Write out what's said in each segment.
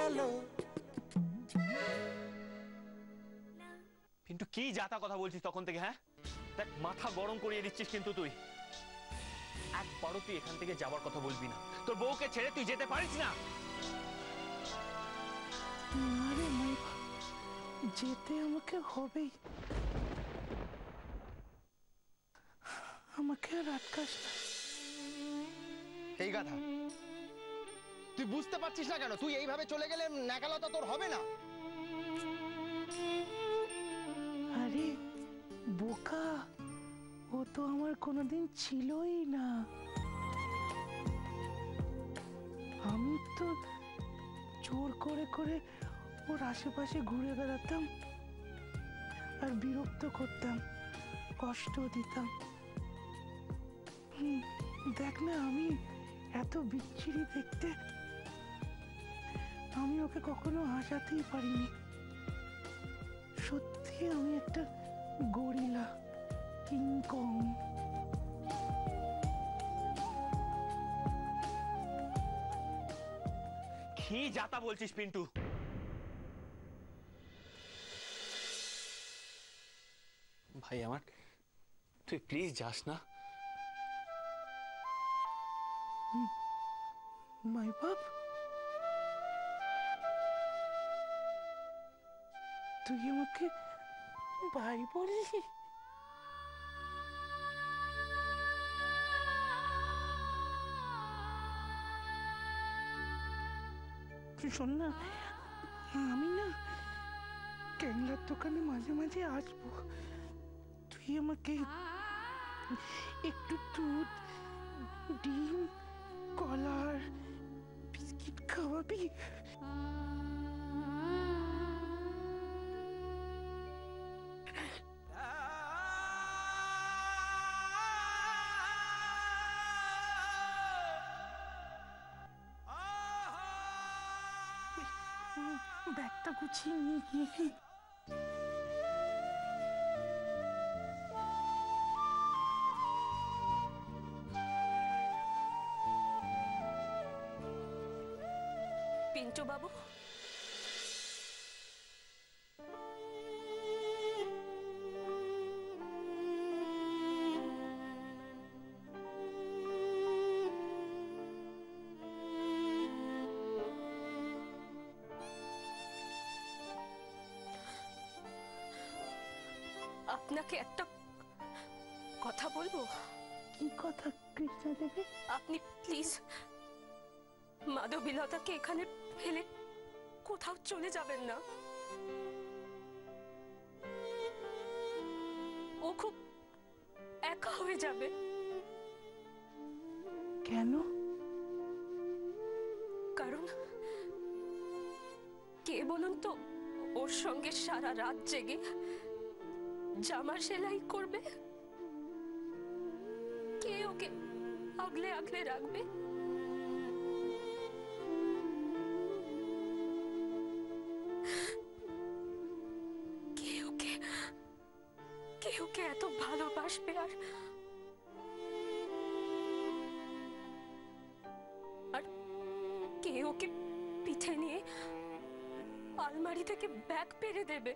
গেল। কিন্তু কি যাতা কথা বলছিস তখন থেকে? হ্যাঁ দেখ, মাথা গরম করিয়ে দিচ্ছিস কিন্তু তুই। একবারও তুই এখান থেকে যাওয়ার কথা বলবি না। তোর বউকে ছেড়ে তুই যেতে পারিস না। আরে মাইবা, যেতে আমাকে হবেই। আমাকে আর আটকাস না। এই গাধা, তুই বুঝতে পারছিস না কেন? তুই এইভাবে চলে গেলে নাকালতা তোর হবে না। আরে বোকা, ও তো আমার কোনোদিন ছিলই না। আমি তো জোর করে করে ওর আশেপাশে ঘুরে বেড়াতাম আর বিরক্ত করতাম, কষ্ট দিতাম। দেখ না, আমি এত বিচ্ছিরি দেখতে, আমি ওকে কখনো হাসাতেই পারিনি। সত্যি আমি একটা গরিলা, কিংকং। কি যাতা বলছিস পিন্টু? ভাই আমার, তুই প্লিজ যাস না। মাই বাপ, তুই আমাকে ভাই বললি? শোন না, আমি না ক্যাংলার দোকানে মাঝে মাঝে আসবো। তুই আমাকে একটু দুধ, ডিম, কলার বিস্কিট খাওয়াবি? ব্যাগটা গুছিয়ে নিয়ে গিয়ে পিন্টু বাবু, আপনাকে একটা কথা বলবো। কি কথা কৃষ্ণা দেবী? আপনি প্লিজ মাধবীলতাকে এখানে ফেলে কোথাও চলে যাবেন না। ও খুব একা হয়ে যাবে। কেন? কারণ কে বলুন তো ওর সঙ্গে সারা রাত জেগে জামা সেলাই করবে? কে ওকে আগলে আগলে রাখবে? কে ওকে এত ভালোবাসবে? আর কে ওকে পিঠে নিয়ে আলমারি থেকে ব্যাগ পেরে দেবে?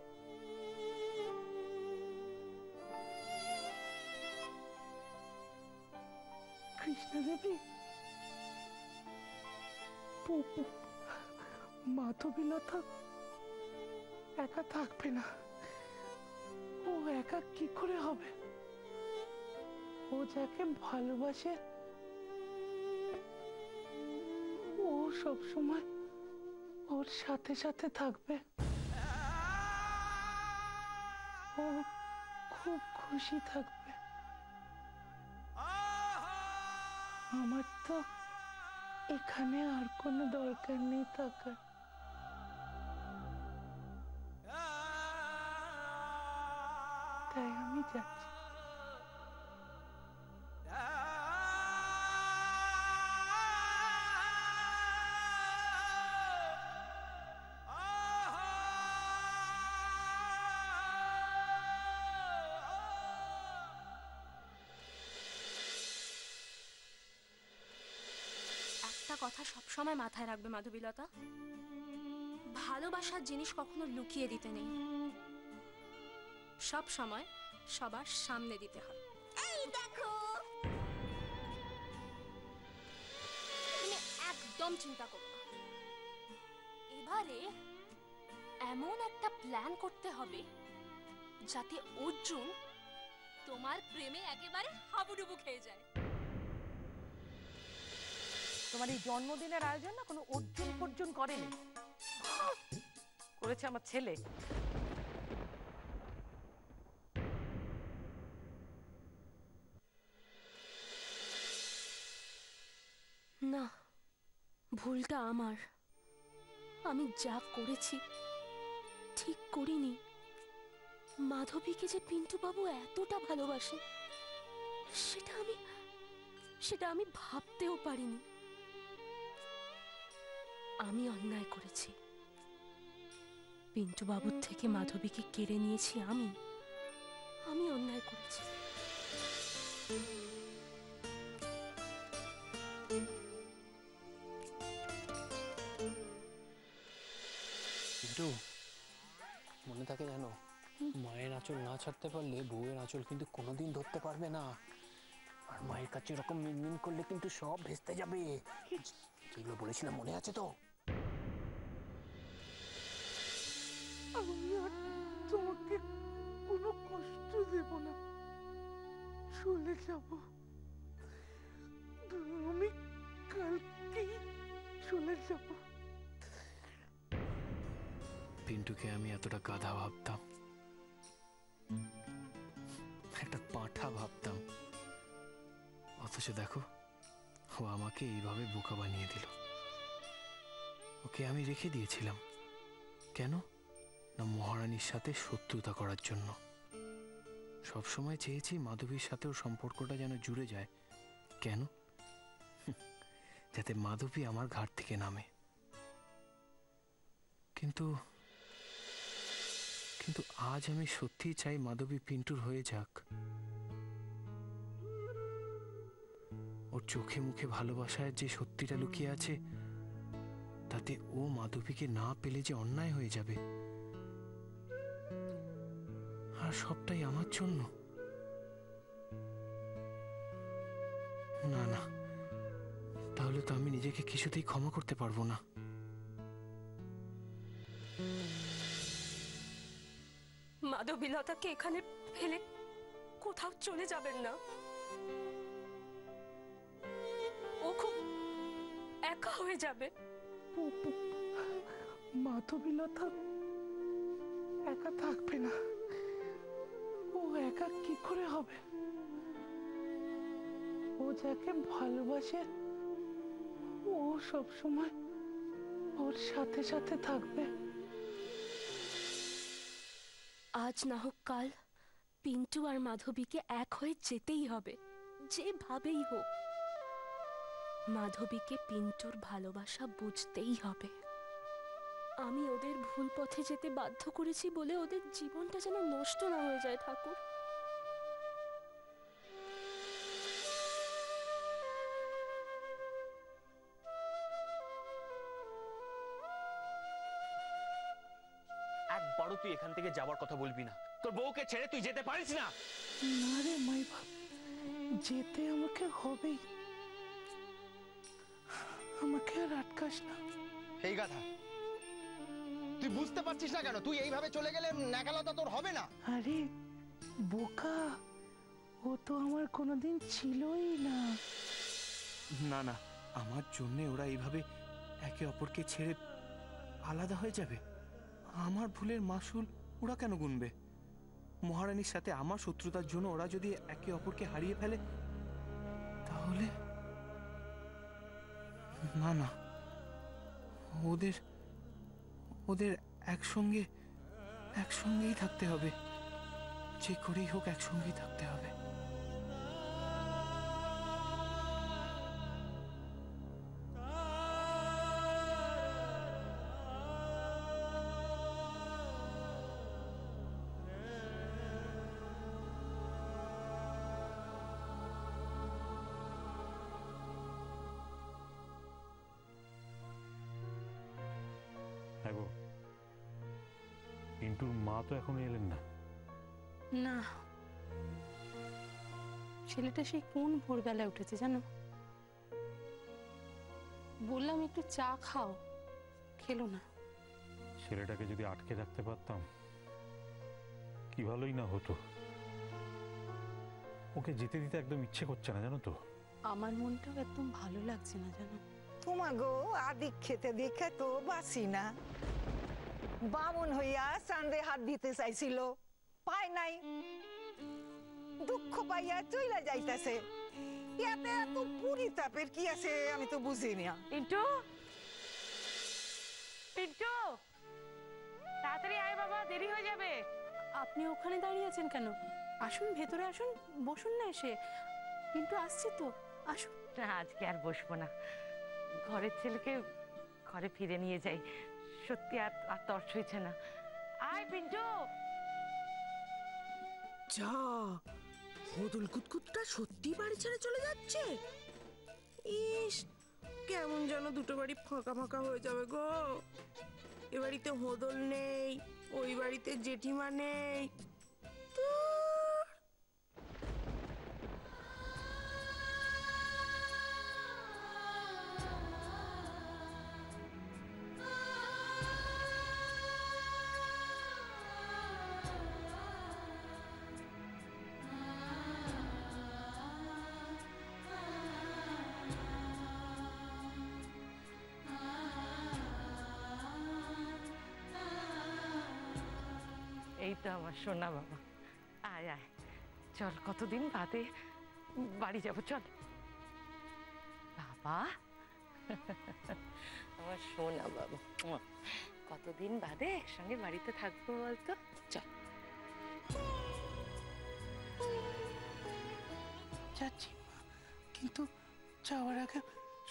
কৃষ্ণা দেবী, মাধবীলতা একা থাকবে না। ও একা কি করে হবে? ও যাকে ভালোবাসে ও সব সময় ওর সাথে সাথে থাকবে। ও খুব খুশি থাকবে। আমার তো এখানে আর কোনো দরকার নেই থাকার। তাই আমি যাচ্ছি। একটা কথা সবসময় মাথায় রাখবে মাধবীলতা, ভালোবাসার জিনিস কখনো লুকিয়ে দিতে নেই, সব সময় সবার সামনে দিতে হয়। এই দেখো, তুমি একদম চিন্তা করো না। এবারে এমন একটা প্ল্যান করতে হবে যাতে অর্জুন তোমার প্রেমে একেবারে হাবুডুবু খেয়ে যায়। তোমার এই জন্মদিনের আয়োজন না কোনো অর্জুন ফর্জুন করেনি, করেছে আমার ছেলে। না, ভুলটা আমার। আমি যা করেছি ঠিক করিনি। মাধবীকে যে পিন্টু বাবু এতটা ভালোবাসে সেটা আমি ভাবতেও পারিনি। আমি অন্যায় করেছি। পিন্টু বাবুর থেকে মাধবীকে কেড়ে নিয়েছি আমি অন্যায় করেছি। কিন্তু মনে থাকে জানো, মায়ের আঁচল না ছাড়তে পারলে বউয়ের আঁচল কিন্তু কোনোদিন ধরতে পারবে না। আর মায়ের কাছে এরকম মিনমিন করলে কিন্তু সব ভেস্তে যাবে। যেগুলো বলেছিলাম মনে আছে তো? আমি আর তোমাকে কোনো কষ্ট দেব না, চলে যাব। আমি কালকেই চলে যাব। পিন্টুকে আমি এতটা গাধা ভাবতাম, একটা পাঁঠা ভাবতাম, অথচ দেখো ও আমাকে এইভাবে বোকা বানিয়ে দিল। ওকে আমি রেখে দিয়েছিলাম কেন? না, মহারানীর সাথে শত্রুতা করার জন্য। সবসময় চেয়েছি মাধবীর সাথে ওর সম্পর্কটা যেন জুড়ে যায়। কেন? যাতে মাধবী আমার ঘাট থেকে নামে। কিন্তু কিন্তু আজ আমি সত্যিই চাই মাধবী পিন্টুর হয়ে যাক। ওর চোখে মুখে ভালোবাসার যে সত্যিটা লুকিয়ে আছে, তাতে ও মাধবীকে না পেলে যে অন্যায় হয়ে যাবে। আর সবটাই আমার জন্য। না না, তাহলে তো আমি নিজেকে কিছুতেই ক্ষমা করতে পারবো না। মাধবীলতাকে এখানে ফেলে কোথাও চলে যাবেন না। ও খুব একা হয়ে যাবে। মাধবীলতা একা থাকবে না। ও একা কি করে হবে? ও যাকে ভালোবাসে ও সব সময় ওর সাথে সাথে থাকবে। আজ না হোক কাল পিন্টু আর মাধবীকে এক হয়ে যেতেই হবে, যেভাবেই হোক। মাধবীকে পিন্টুর ভালোবাসা বুঝতেই হবে। আমি ওদের ভুল পথে যেতে বাধ্য করেছি বলে ওদের জীবনটা যেন নষ্ট না হয়ে যায় ঠাকুর। একবারও তুই এখান থেকে যাবার কথা বলবি না। তোর বউকে ছেড়ে তুই যেতে পারিস না। না রে মাই বাপ, যেতে আমাকে হবেই। আমাকে আর আটকাস না। এই গাধা, তুই বুঝতে পারছিস না কেন? তুই এইভাবে চলে গেলে ন্যাকালতা তোর হবে না। আরে বোকা, ও তো আমার কোনোদিন ছিলই না। না না, আমার জন্য ওরা এইভাবে একে অপরকে ছেড়ে আলাদা হয়ে যাবে? আমার ভুলের মাসুল ওরা কেন গুনবে? মহারানীর সাথে আমার শত্রুতার জন্য ওরা যদি একে অপরকে হারিয়ে ফেলে, তাহলে না না, ওদের ওদের একসঙ্গেই থাকতে হবে। যে করেই হোক একসঙ্গেই থাকতে হবে। হ্যাঁ গো। পিন্টুর মা তো এখনো এলেন না। না, ছেলেটা সেই কোন ভোরবেলায় উঠেছে জানো? বললাম একটু চা খাও, খেলো না। ছেলেটাকে যদি আটকে রাখতে পারতাম কি ভালোই না হতো। ওকে যেতে দিতে একদম ইচ্ছে করছে না জানো তো। আমার মনটাও একদম ভালো লাগছে না জানো। তোমাগো আদিক খেতে দেখে তো বাসি না। বামুন হইয়া চাঁদে হাত দিতে চাইছিল, পায় নাই, দুঃখ পাইয়া চইলা যাইতাছে। এতে এত পুরি তাপের কি আছে আমি তো বুঝি না। পিন্টু, পিন্টু, তাড়াতাড়ি আয় বাবা, দেরি হয়ে যাবে। আপনি ওখানে দাঁড়িয়ে আছেন কেন? আসুন ভেতরে আসুন, বসুন না এসে। পিন্টু আসছে তো, আসুন। না, আজকে আর বসবো না। ঘরের ছেলেকে ঘরে ফিরে নিয়ে যাই। সত্যি আর আর তর্স হয়েছে না। আয় পিন্টু। যা, হদল কুতকুতটা সত্যি বাড়ি ছেড়ে চলে যাচ্ছে। ইস, কেমন যেন দুটো বাড়ি ফাঁকা ফাঁকা হয়ে যাবে গো। এ বাড়িতে হদল নেই, ওই বাড়িতে জেঠিমা নেই। ধুর। এই তো আমার সোনা বাবা। আয় আয়, চল, কতদিন বাদে বাড়ি যাব, চল বাবা। আমার সোনা বাবা, কতদিন বাদে একসঙ্গে বাড়িতে থাকবো বলতো। চল। যাচ্ছি, কিন্তু যাওয়ার আগে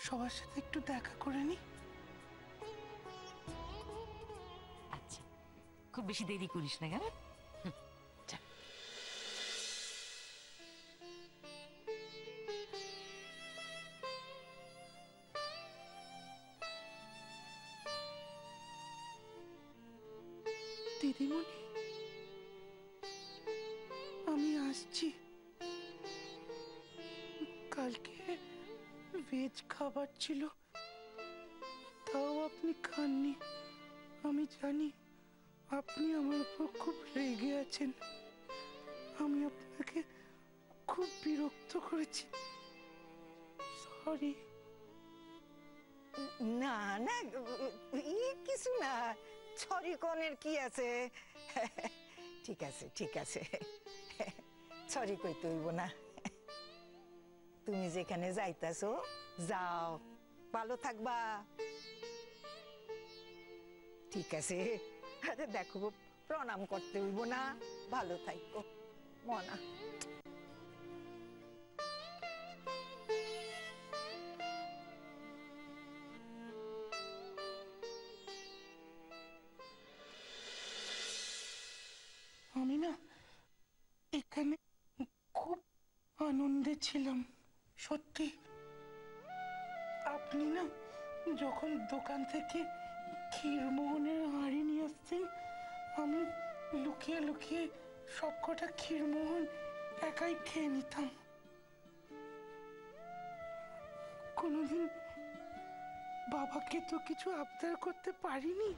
সবার সাথে একটু দেখা করে নি। আচ্ছা, খুব বেশি দেরি করিস না কেন। চল। দিদিমণি, আমি আসছি। কালকে ভেজ খাবার ছিল, তাও আপনি খাননি। আমি জানি আপনি আমার উপর খুব রেগে আছেন। আমি আপনাকে খুব বিরক্ত করেছি, সরি। না না, কিছু না, ছরি কনের কি আছে। ঠিক আছে, ঠিক আছে, ছরি কইতে হইব না। তুমি যেখানে যাইতাছো যাও, ভালো থাকবা। ঠিক আছে, আরে দেখো, প্রণাম করতে হইব না, ভালো থাকো মনা। আমি না এখানে খুব আনন্দে ছিলাম, সত্যি। আপনি না যখন দোকান থেকে ক্ষীরমোহনের হাঁড়ি নিয়ে আসতেন, আমি লুকিয়ে লুকিয়ে সবকটা ক্ষীরমোহন একাই খেয়ে নিতাম। কোনোদিন বাবাকে তো কিছু আবদার করতে পারিনি।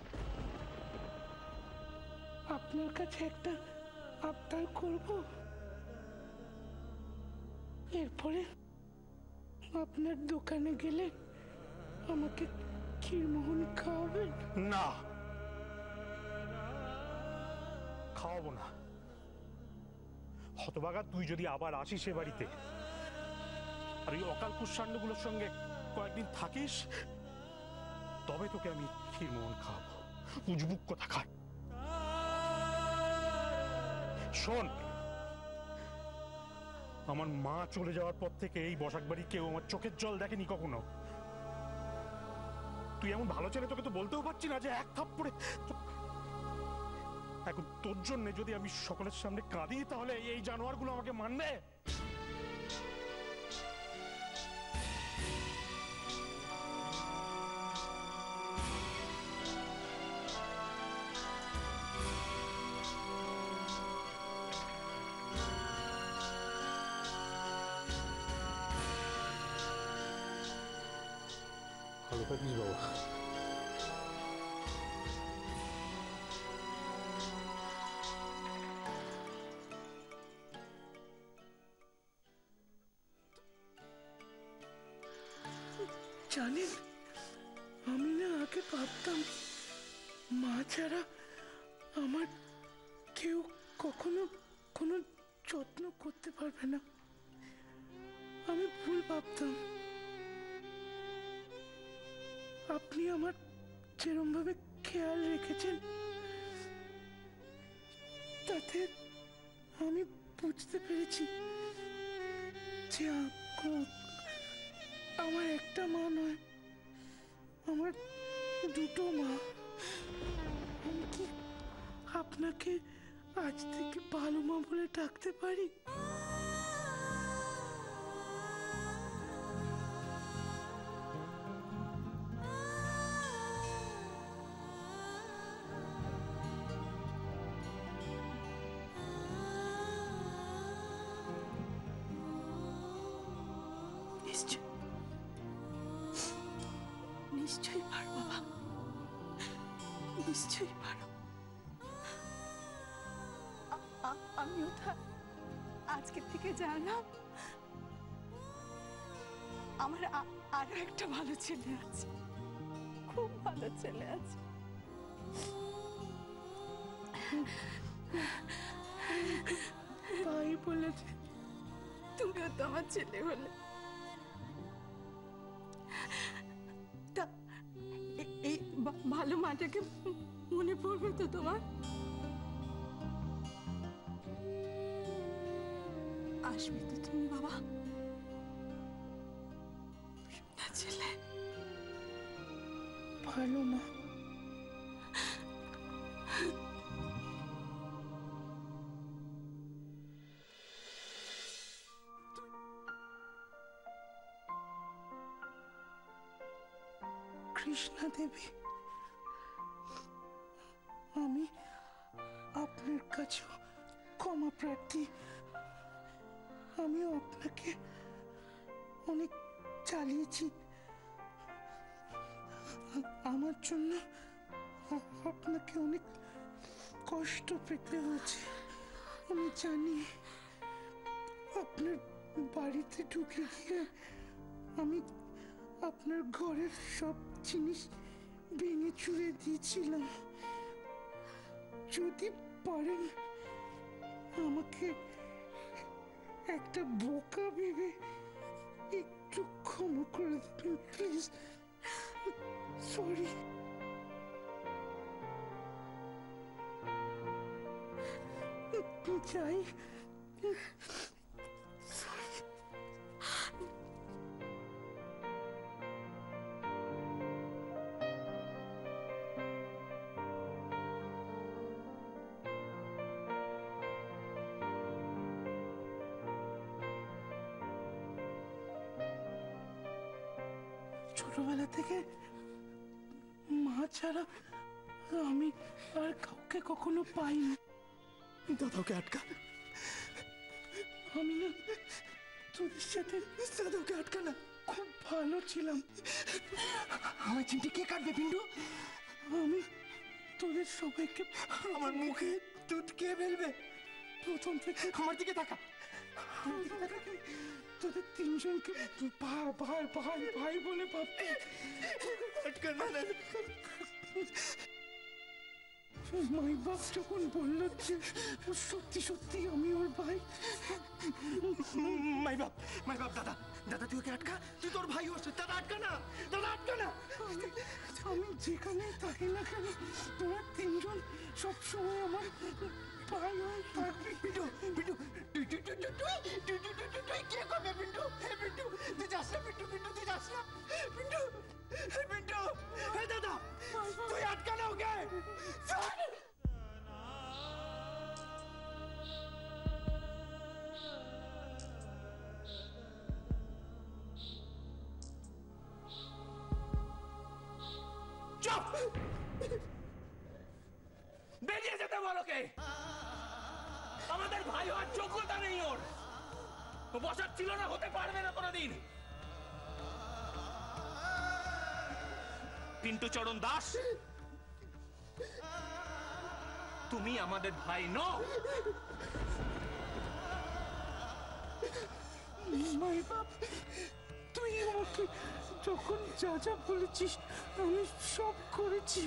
আপনার কাছে একটা আবদার করব, এরপরে আপনার দোকানে গেলে আমাকে ক্ষীরমোহন খাওয়াবেন? না, খাওয়াবো না। হতভাগা, তুই যদি আবার আসিস সে বাড়িতে আর ওই অকাল কুষ্মাণ্ডগুলোর সঙ্গে কয়েকদিন থাকিস, তবে তোকে আমি ক্ষীরমোহন খাওয়াবো। উজবুক কথা খা। শোন, আমার মা চলে যাওয়ার পর থেকে এই বসাক বাড়ি কেউ আমার চোখের জল দেখেনি কখনো। তুই এমন ভালো ছেলে, তোকে তো বলতেও পারছি না যে এক থাপ্পড়ে। এখন তোর জন্য যদি আমি সকলের সামনে কাঁদি, তাহলে এই জানোয়ারগুলো আমাকে মানবে? থাকিস বাবা। জানেন, আমি না আগে ভাবতাম মা ছাড়া আমার কেউ কখনো কোনো যত্ন করতে পারবে না। আমি ভুল ভাবতাম। আপনি আমার যেরম ভাবে খেয়াল রেখেছেন তাতে আমি বুঝতে পেরেছি যে আমার একটা মা নয়, আমার দুটো মা। আমি কি আপনাকে আজ থেকে ভালো মা বলে ডাকতে পারি? নিশ্চয়ই পারো বাবা, নিশ্চয়ই পারো। আমিও তা আজকে থেকে জানলাম আমার আরো একটা ভালো ছেলে আছে, খুব ভালো ছেলে আছে। ভাই বলেছে তুমিও তো আমার ছেলে হলে। এই ভালো মাটাকে মনে পড়বে তো তোমার? আসবে তো তুমি বাবা, সোনা ছেলে, ভালো মা। কৃষ্ণা দেবী, আমি আপনার কাছেও ক্ষমা প্রার্থী। আমিও আপনাকে অনেক চালিয়েছি। আমার জন্য আপনাকে অনেক কষ্ট পেতে হয়েছে। আমি জানি। আপনার বাড়িতে ঢুকে গিয়ে আমি আপনার ঘরের সব জিনিস ভেঙে চুরে দিয়েছিলাম। যদি পারেন আমাকে একটা বোকা ভেবে একটু ক্ষমা করে দেবেন প্লিজ। সরি। যাই। ছোটবেলা থেকে মা ছাড়া আমি আর কাউকে কখনো পাইনি। দাদাকে আটকা। আমি না তোদের সাথে দাদাকে আটকা না, খুব ভালো ছিলাম। আমার চিমটি কে কাটবে পিন্টু? আমি তোদের সবাইকে। আমার মুখে দুধ কে ফেলবে? প্রথম থেকে আমার দিকে তাকা। তোদের তিনজনকে ভাই ভাই ভাই ভাই বলে ভাবতে আটকা না। মাই বাপ যখন বলল যে সত্যি সত্যি আমি ওর ভাই। মাই বাপ দাদা তুই ওকে আটকা, তুই তোর ভাই হোস। দাদা আটকা না, দাদা আটকা না। আমি যেখানে থাকি না কেন তোরা তিনজন সবসময় আমার ভাই হয়ে থাকবি। পিন্টু পিন্টু তুই তুই তুই তুই তুই তুই তুই কে করবে? পিন্টু পিন্টু তুই যাস না। পিন্টু পিন্টু তুই যাস না। পিন্টু পিন্টু দাদা তুই আটকা না ওকে। চুপ! বেরিয়ে যেতে বলো কে? আমাদের ভাই হওয়ার যোগ্যতা নেই ওর। ও বসার ছিল না, হতে পারবে না কোনোদিন। পিন্টু চরণ দাস, তুমি আমাদের ভাই নও। মাই বাপ, তুই আমাকে যখন যা যা বলেছিস আমি সব করেছি।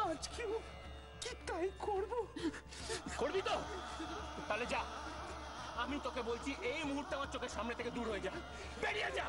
আজকেও কি তাই করব? করবি তো? তাহলে যা, আমি তোকে বলছি এই মুহূর্তে আমার চোখের সামনে থেকে দূর হয়ে যা, বেরিয়ে যা।